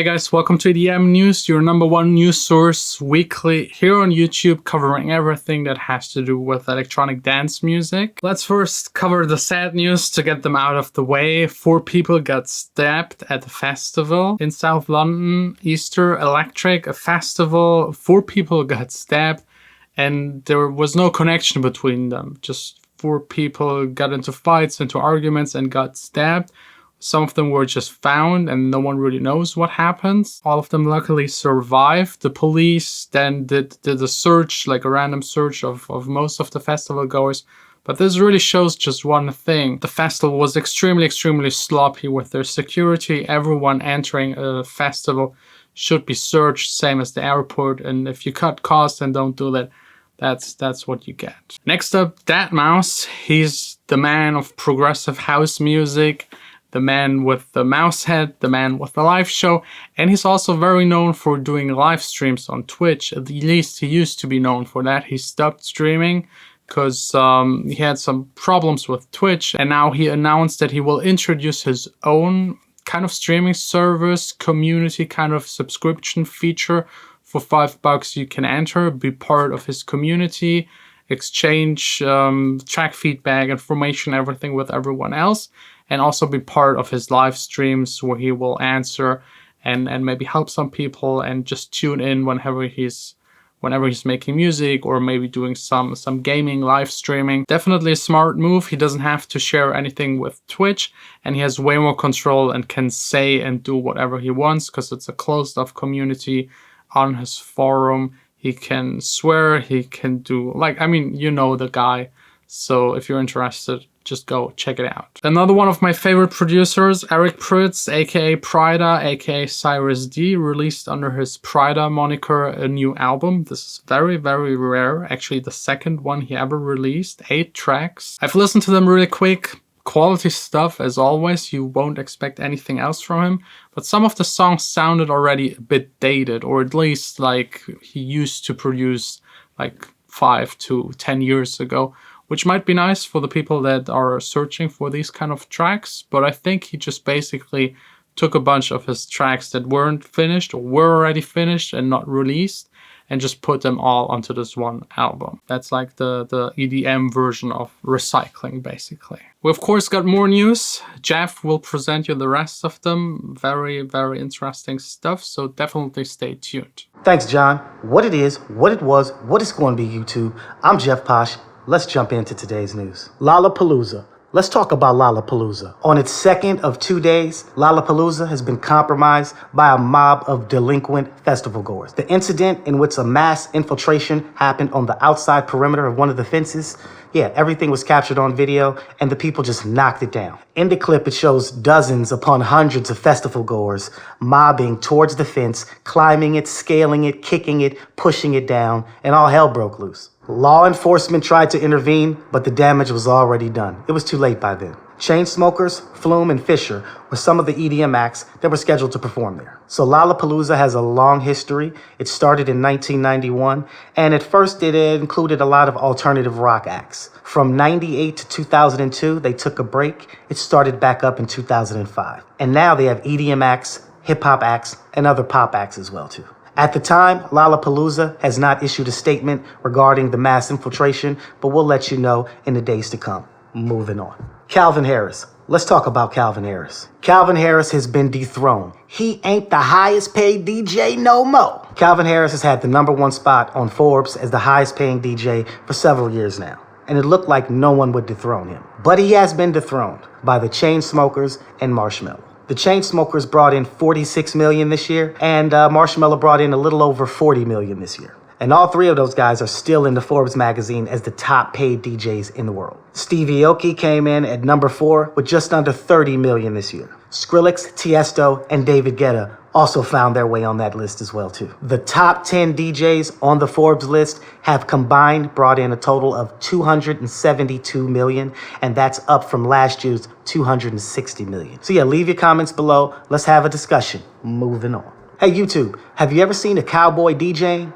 Hey guys, welcome to EDM News, your number one news source weekly here on YouTube, covering everything that has to do with electronic dance music. Let's first cover the sad news to get them out of the way. 4 people got stabbed at a festival in South London, Easter Electric, a festival. 4 people got stabbed and there was no connection between them. Just 4 people got into fights, into arguments and got stabbed. Some of them were just found and no one really knows what happens. All of them luckily survived. The police then did a search, like a random search of most of the festival goers. But this really shows just one thing. The festival was extremely sloppy with their security. Everyone entering a festival should be searched, same as the airport. And if you cut costs and don't do that, that's what you get. Next up, Deadmau5. He's the man of progressive house music, the man with the mouse head, the man with the live show, and he's also very known for doing live streams on Twitch. At least he used to be known for that. He stopped streaming because he had some problems with Twitch, and now he announced that he will introduce his own kind of streaming service, community kind of subscription feature. For $5 you can enter, be part of his community, exchange track feedback, information, everything with everyone else, and also be part of his live streams where he will answer and maybe help some people and just tune in whenever he's making music or maybe doing some gaming live streaming. Definitely a smart move. He doesn't have to share anything with Twitch and he has way more control and can say and do whatever he wants because it's a closed off community on his forum. He can swear, he can do, you know the guy. So if you're interested, just go check it out. Another one of my favorite producers, Eric Prydz, aka Pryda, aka Cyrus D, released under his Pryda moniker a new album. This is very rare. Actually, the second one he ever released, 8 tracks. I've listened to them really quick. Quality stuff as always. You won't expect anything else from him. But some of the songs sounded already a bit dated, or at least like he used to produce like 5 to 10 years ago, which might be nice for the people that are searching for these kind of tracks. But I think he just basically took a bunch of his tracks that weren't finished or were already finished and not released and just put them all onto this one album. That's like the EDM version of recycling, basically. We of course got more news. Jeff will present you the rest of them. Very interesting stuff, so definitely stay tuned. Thanks, John. What it is, what it was, what it's going to be, YouTube. I'm Jeff Posh. Let's jump into today's news. Lollapalooza. Let's talk about Lollapalooza. On its second of 2 days, Lollapalooza has been compromised by a mob of delinquent festival goers. The incident in which a mass infiltration happened on the outside perimeter of one of the fences, everything was captured on video and the people just knocked it down. In the clip, it shows dozens upon hundreds of festival goers mobbing towards the fence, climbing it, scaling it, kicking it, pushing it down, and all hell broke loose. Law enforcement tried to intervene, but the damage was already done. It was too late by then. Chainsmokers, Flume, and Fisher were some of the EDM acts that were scheduled to perform there. So Lollapalooza has a long history. It started in 1991, and at first it included a lot of alternative rock acts. From 98 to 2002, they took a break. It started back up in 2005. And now they have EDM acts, hip-hop acts, and other pop acts as well, too. At the time, Lollapalooza has not issued a statement regarding the mass infiltration, but we'll let you know in the days to come. Moving on. Calvin Harris. Let's talk about Calvin Harris. Calvin Harris has been dethroned. He ain't the highest paid DJ no more. Calvin Harris has had the #1 spot on Forbes as the highest paying DJ for several years now, and it looked like no one would dethrone him. But he has been dethroned by the Chainsmokers and Marshmello. The Chainsmokers brought in $46 million this year, and Marshmello brought in a little over $40 million this year. And all 3 of those guys are still in the Forbes magazine as the top paid DJs in the world. Stevie Aoki came in at #4 with just under $30 million this year. Skrillex, Tiesto, and David Guetta also found their way on that list as well too. The top 10 DJs on the Forbes list have combined brought in a total of $272 million, and that's up from last year's $260 million. So leave your comments below. Let's have a discussion. Moving on. Hey YouTube, have you ever seen a cowboy DJing?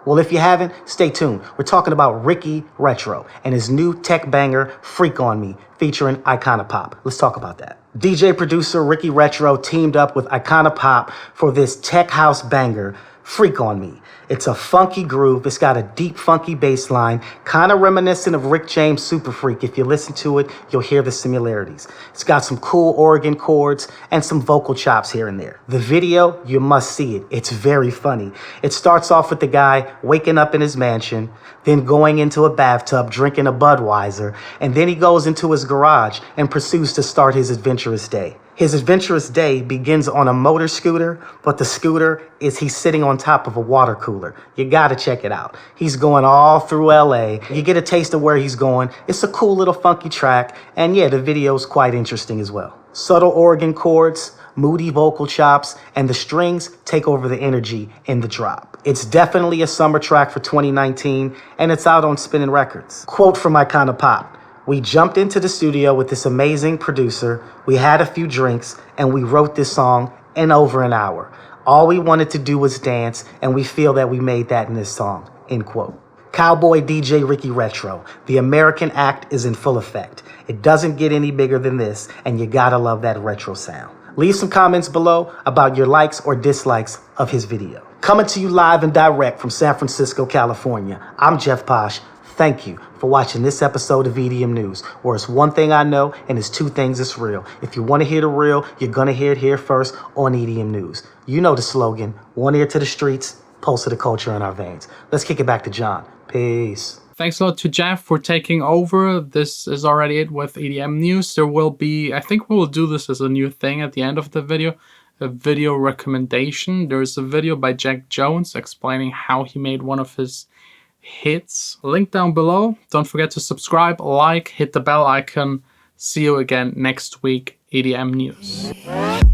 Well, if you haven't, stay tuned. We're talking about Ricky Retro and his new tech banger, Freak on Me, featuring Iconopop. Let's talk about that. DJ producer Ricky Retro teamed up with Iconopop for this tech house banger, Freak on Me. It's a funky groove. It's got a deep, funky bass line, kind of reminiscent of Rick James' Super Freak. If you listen to it, you'll hear the similarities. It's got some cool organ chords and some vocal chops here and there. The video, you must see it. It's very funny. It starts off with the guy waking up in his mansion, then going into a bathtub, drinking a Budweiser, and then he goes into his garage and pursues to start his adventurous day. His adventurous day begins on a motor scooter, but the scooter he's sitting on top of a water cooler. You gotta check it out. He's going all through LA. You get a taste of where he's going. It's a cool little funky track, and yeah, the video's quite interesting as well. Subtle organ chords, moody vocal chops, and the strings take over the energy in the drop. It's definitely a summer track for 2019, and it's out on Spinnin' Records. Quote from Iconopop. We jumped into the studio with this amazing producer, we had a few drinks, and we wrote this song in over an hour. All we wanted to do was dance, and we feel that we made that in this song, end quote. Cowboy DJ Ricky Retro, the American act is in full effect. It doesn't get any bigger than this, and you gotta love that retro sound. Leave some comments below about your likes or dislikes of his video. Coming to you live and direct from San Francisco, California, I'm Jeff Posh. Thank you for watching this episode of EDM News, where it's one thing I know and it's two things that's real. If you want to hear the real, you're going to hear it here first on EDM News. You know the slogan, one ear to the streets, pulse to the culture in our veins. Let's kick it back to John. Peace. Thanks a lot to Jeff for taking over. This is already it with EDM News. There will be, I think we will do this as a new thing at the end of the video, a video recommendation. There's a video by Jack Jones explaining how he made one of his hits. Link down below. Don't forget to subscribe, like, hit the bell icon. See you again next week, EDM News.